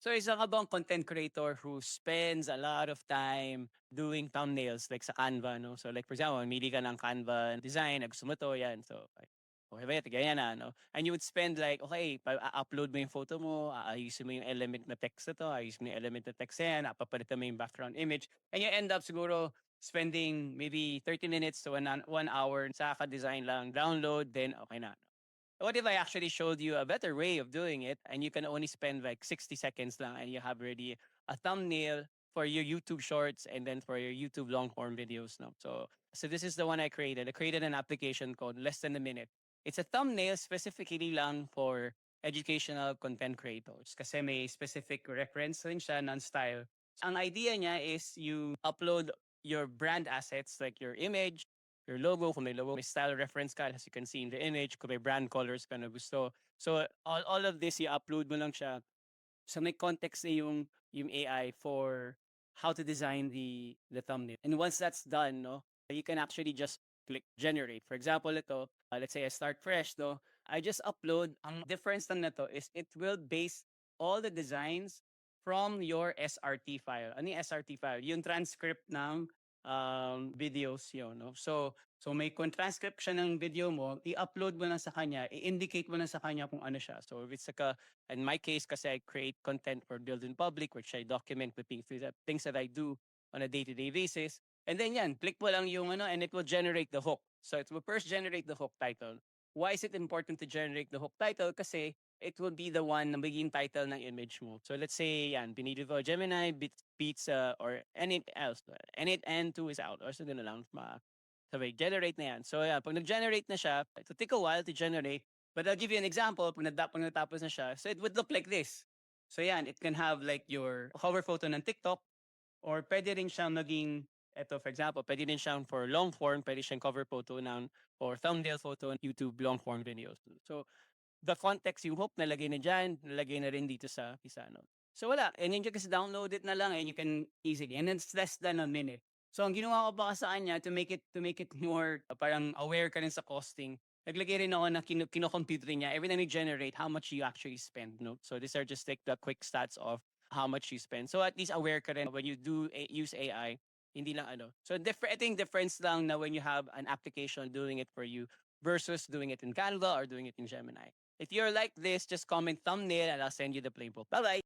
So isa ka bang content creator who spends a lot of time doing thumbnails like sa Canva, no? So like for example, mamili ka ng Canva design, gusto mo to, yan. So, okay ba, ganyan na, no? And you would spend like, okay, upload mo yung photo mo, aayusin mo yung element na text na to, ayusin mo yung element na text na yan, papalitan mo yung background image, and you end up siguro spending maybe 30 minutes to 1 hour sa ka-design lang, download, then okay na. What if I actually showed you a better way of doing it and you can only spend like 60 seconds lang and you have already a thumbnail for your YouTube shorts and then for your YouTube long form videos now. So this is the one I created. I created an application called Less Than a Minute. It's a thumbnail specifically lang for educational content creators kasi may specific reference rin siya ng style. Ang idea niya is you upload your brand assets like your image, your logo, kung may logo, may style reference ka, as you can see in the image, kung may brand colors ka na gusto. So, all of this, i-upload mo lang siya. So, may context na yung AI for how to design the thumbnail. And once that's done, no, you can actually just click generate. For example, ito, let's say I start fresh, no, I just upload. Ang difference lang na to is it will base all the designs from your SRT file. Ano yung SRT file? Yung transcript ng videos yun, no? So may transcript siya ng video mo, i-upload mo na sa kanya, i-indicate mo na sa kanya kung ano siya. So if it's like in my case, kasi I create content for Build in Public, which I document the things that I do on a day-to-day basis. And then yan, click mo lang yung ano, and it will generate the hook. So it will first generate the hook title. Why is it important to generate the hook title? Kasi it will be the one na magiging title ng image mo. So let's say yan, pinili ko Gemini, beats, or any else. Any N2 is out. Or so na lang, sabi, generate na yan. So yan, pag nag-generate na siya, it will take a while to generate. But I'll give you an example, pag natapos na siya, so it would look like this. So yan, it can have like your cover photo ng TikTok, or pwede rin siyang maging, eto for example, pwede rin siyang for long form, pwede siyang cover photo ng, or thumbnail photo ng YouTube long form videos. So the context you hope nalagay na dyan, nalagay na rin dito sa Pisano. So wala, and then you just download it na lang and you can easily, and it's less than a minute. So ang ginawa ko pa sa kanya to make it more parang aware ka rin sa costing. Naglagay rin ako na kino-compute rin niya every time you generate how much you actually spend. No? So these are just like the quick stats of how much you spend. So at least aware ka rin when you do use AI, hindi lang ano. So I think difference lang na when you have an application doing it for you versus doing it in Canva or doing it in Gemini. If you're like this, just comment thumbnail and I'll send you the playbook. Bye-bye.